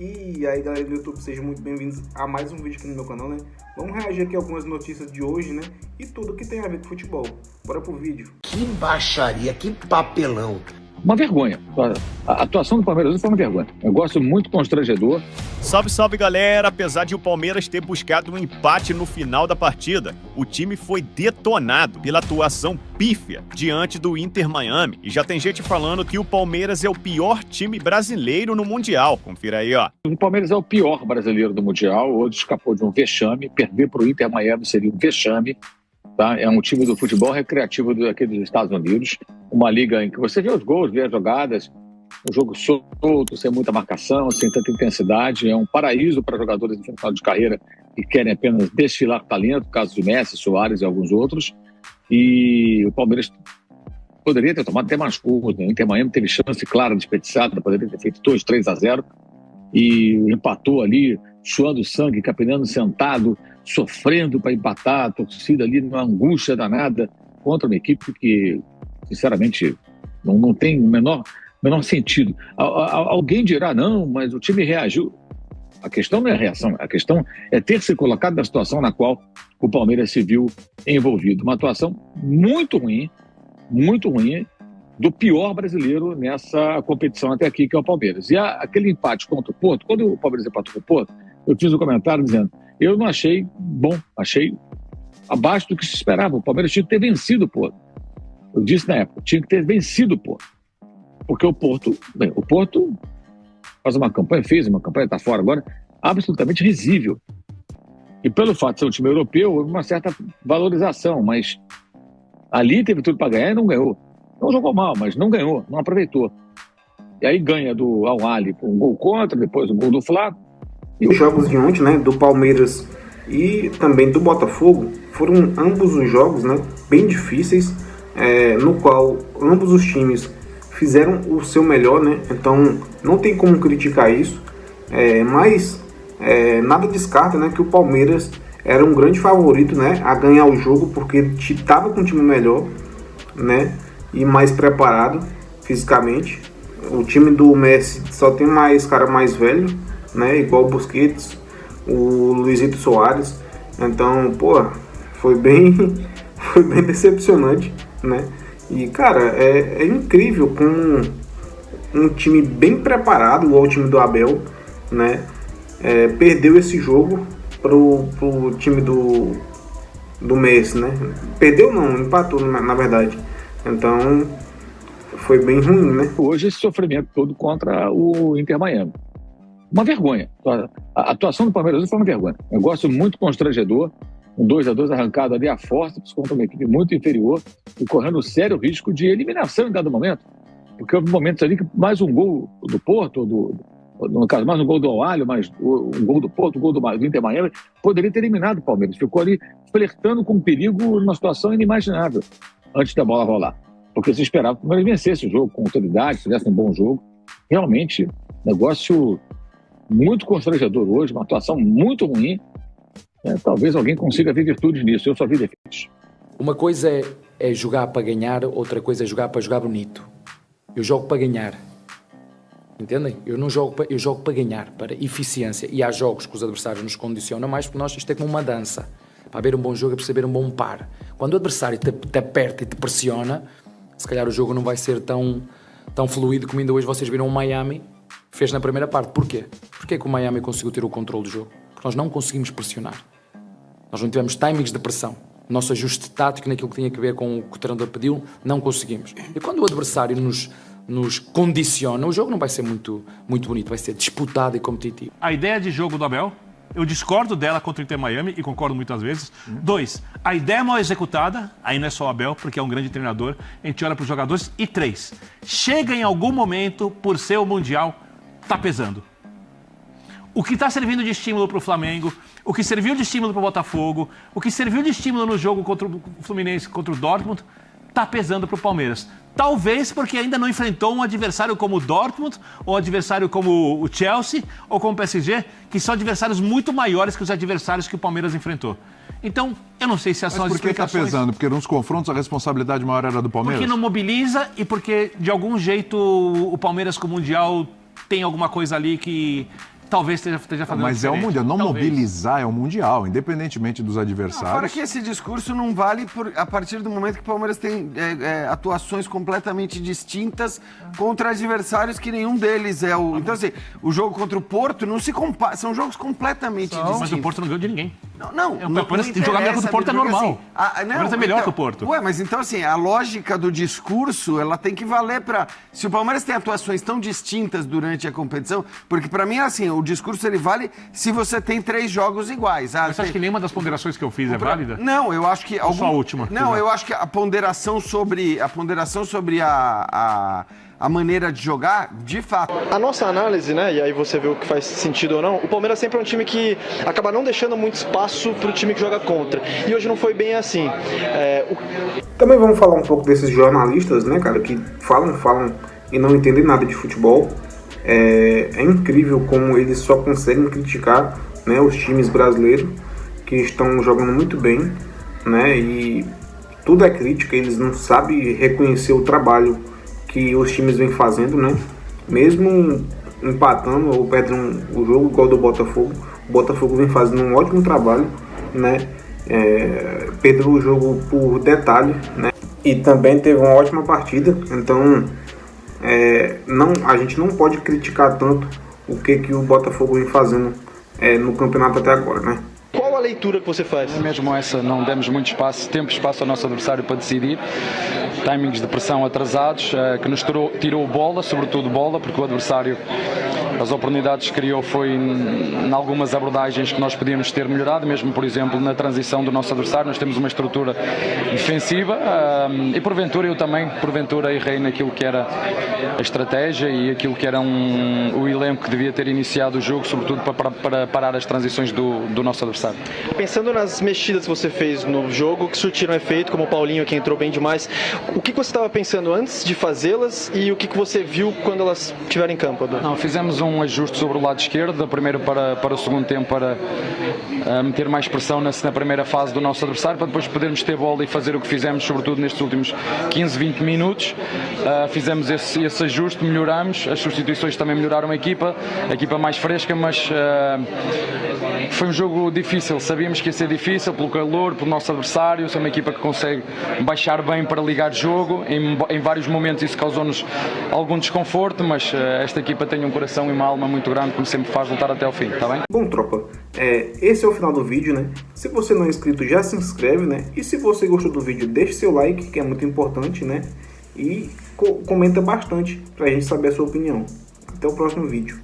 E aí galera do YouTube, sejam muito bem-vindos a mais um vídeo aqui no meu canal, né? Vamos reagir aqui a algumas notícias de hoje, né? E tudo que tem a ver com futebol. Bora pro vídeo. Que baixaria, que papelão. Uma vergonha. A atuação do Palmeiras hoje foi uma vergonha. Negócio muito constrangedor. Salve, salve, galera! Apesar de o Palmeiras ter buscado um empate no final da partida, o time foi detonado pela atuação pífia diante do Inter Miami. E já tem gente falando que o Palmeiras é o pior time brasileiro no Mundial. Confira aí, ó. O Palmeiras é o pior brasileiro do Mundial. Hoje escapou de um vexame. Perder para o Inter Miami seria um vexame. Tá? É um time do futebol recreativo aqui dos Estados Unidos. Uma liga em que você vê os gols, vê as jogadas. Um jogo solto, sem muita marcação, sem tanta intensidade. É um paraíso para jogadores de final de carreira que querem apenas desfilar talento, caso de Messi, Suárez e alguns outros. E o Palmeiras poderia ter tomado até mais gols, né? O Inter Miami teve chance clara, desperdiçada, poderia ter feito 2-3-0 e empatou ali, suando sangue, capinando sentado, sofrendo para empatar, a torcida ali numa angústia danada contra uma equipe que, sinceramente, não tem o menor sentido. Alguém dirá, não, mas o time reagiu. A questão não é a reação, a questão é ter se colocado na situação na qual o Palmeiras se viu envolvido. Uma atuação muito ruim do pior brasileiro nessa competição até aqui, que é o Palmeiras. E aquele empate contra o Porto, quando o Palmeiras empatou com o Porto, eu fiz um comentário dizendo, eu não achei bom, achei abaixo do que se esperava. O Palmeiras tinha que ter vencido o Porto. Eu disse na época, tinha que ter vencido o Porto. Porque o Porto fez uma campanha, está fora agora, absolutamente risível. E pelo fato de ser um time europeu, houve uma certa valorização, mas ali teve tudo para ganhar e não ganhou. Não jogou mal, mas não ganhou, não aproveitou. E aí ganha do Al-Ahly por um gol contra, depois o gol do Fla. E os jogos de ontem, né, do Palmeiras e também do Botafogo, foram ambos os jogos, né, bem difíceis, no qual ambos os times fizeram o seu melhor, né? Então não tem como criticar isso, mas nada descarta, né, que o Palmeiras era um grande favorito, né, a ganhar o jogo, porque estava com um time melhor, né, e mais preparado fisicamente. O time do Messi só tem mais cara mais velho, né, igual o Busquets, o Luizito Soares. Então, foi bem decepcionante, né? E, cara, é incrível com um time bem preparado, igual o time do Abel, né? Perdeu esse jogo pro time do Messi, né? Perdeu não, empatou na verdade. Então, foi bem ruim, né? Hoje esse sofrimento todo contra o Inter Miami. Uma vergonha. A atuação do Palmeiras hoje foi uma vergonha. Negócio muito constrangedor. Um 2-2 arrancado ali a forceps contra uma equipe muito inferior e correndo sério risco de eliminação em dado momento. Porque houve momentos ali que mais um gol do Porto, no caso, mais um gol do Al-Ahly, mais um gol do Porto, um gol do Inter Miami, poderia ter eliminado o Palmeiras. Ficou ali flertando com perigo numa situação inimaginável antes da bola rolar. Porque se esperava que o Palmeiras vencesse o jogo com autoridade, fizesse um bom jogo. Realmente, negócio muito constrangedor hoje, uma atuação muito ruim. Talvez alguém consiga ver virtudes nisso, eu só vi defeitos. Uma coisa é jogar para ganhar, outra coisa é jogar para jogar bonito. Eu jogo para ganhar, entendem? Eu jogo para ganhar, para eficiência. E há jogos que os adversários nos condicionam mais, porque isto é como uma dança. Para haver um bom jogo é perceber um bom par. Quando o adversário te aperta e te pressiona, se calhar o jogo não vai ser tão fluido como ainda hoje vocês viram o Miami fez na primeira parte. Porquê? Porquê que o Miami conseguiu ter o controle do jogo? Porque nós não conseguimos pressionar. Nós não tivemos timings de pressão. O nosso ajuste tático naquilo que tinha a ver com o que o treinador pediu, não conseguimos. E quando o adversário nos condiciona, o jogo não vai ser muito bonito, vai ser disputado e competitivo. A ideia de jogo do Abel, eu discordo dela contra o Inter Miami e concordo muitas vezes. 2, a ideia mal executada, aí não é só o Abel, porque é um grande treinador, a gente olha para os jogadores. E 3, chega em algum momento, por ser o Mundial, tá pesando. O que está servindo de estímulo para o Flamengo, o que serviu de estímulo para o Botafogo, o que serviu de estímulo no jogo contra o Fluminense, contra o Dortmund, está pesando para o Palmeiras. Talvez porque ainda não enfrentou um adversário como o Dortmund, ou um adversário como o Chelsea, ou como o PSG, que são adversários muito maiores que os adversários que o Palmeiras enfrentou. Então, eu não sei se são as explicações... Mas por que está pesando? Porque nos confrontos a responsabilidade maior era do Palmeiras? Porque não mobiliza e porque, de algum jeito, o Palmeiras com o Mundial tem alguma coisa ali que Talvez esteja fazendo Mas é o diferente. Mundial. Não Talvez. mobilizar é o Mundial, independentemente dos Fora adversários. que esse discurso não vale a partir do momento que o Palmeiras tem atuações completamente distintas contra adversários que nenhum deles é o... Então, assim, o jogo contra o Porto não se compara, são jogos completamente distintos. Mas o Porto não ganhou de ninguém. Não, O Palmeiras jogar melhor que o Porto é normal. O Palmeiras é melhor que o Porto. Ué, mas então assim, a lógica do discurso, ela tem que valer para... Se o Palmeiras tem atuações tão distintas durante a competição, porque para mim, assim, o discurso ele vale se você tem 3 jogos iguais. Você acha que nenhuma das ponderações que eu fiz é válida? Não, eu acho que... Só a última? Não, eu acho que a ponderação sobre a maneira de jogar, de fato. A nossa análise, né, e aí você vê o que faz sentido ou não, o Palmeiras sempre é um time que acaba não deixando muito espaço para o time que joga contra. E hoje não foi bem assim. Também vamos falar um pouco desses jornalistas, né, cara, que falam e não entendem nada de futebol. É incrível como eles só conseguem criticar, né, os times brasileiros que estão jogando muito bem, né, e tudo é crítica, eles não sabem reconhecer o trabalho que os times vêm fazendo, né, mesmo empatando ou perdendo o jogo igual do Botafogo. O Botafogo vem fazendo um ótimo trabalho, né, perdeu o jogo por detalhe, né, e também teve uma ótima partida. Então a gente não pode criticar tanto o que o Botafogo vem fazendo no campeonato até agora, né? Qual a leitura que você faz? Mesmo essa, não demos muito espaço ao nosso adversário para decidir. Timings de pressão atrasados, que nos tirou bola, sobretudo bola, porque o adversário, as oportunidades que criou foi em algumas abordagens que nós podíamos ter melhorado, mesmo, por exemplo, na transição do nosso adversário. Nós temos uma estrutura defensiva e porventura eu também, errei naquilo que era a estratégia e aquilo que era o elenco que devia ter iniciado o jogo, sobretudo para parar as transições do nosso adversário. Pensando nas mexidas que você fez no jogo, que surtiram efeito, como o Paulinho, que entrou bem demais, o que você estava pensando antes de fazê-las e o que você viu quando elas estiveram em campo, Abel? Não, fizemos um ajuste sobre o lado esquerdo, da primeira para o segundo tempo, para meter mais pressão na primeira fase do nosso adversário, para depois podermos ter bola e fazer o que fizemos, sobretudo nestes últimos 15, 20 minutos. Fizemos esse ajuste, melhoramos, as substituições também melhoraram a equipa mais fresca, mas foi um jogo difícil, sabíamos que ia ser difícil pelo calor, pelo nosso adversário. É uma equipa que consegue baixar bem para ligar jogo, em vários momentos isso causou-nos algum desconforto, mas esta equipa tem um coração e uma alma muito grande, como sempre faz, lutar até ao fim, está bem? Bom, tropa, esse é o final do vídeo, né? Se você não é inscrito, já se inscreve, né? E se você gostou do vídeo, deixe seu like, que é muito importante, né? E comenta bastante pra gente saber a sua opinião. Até o próximo vídeo.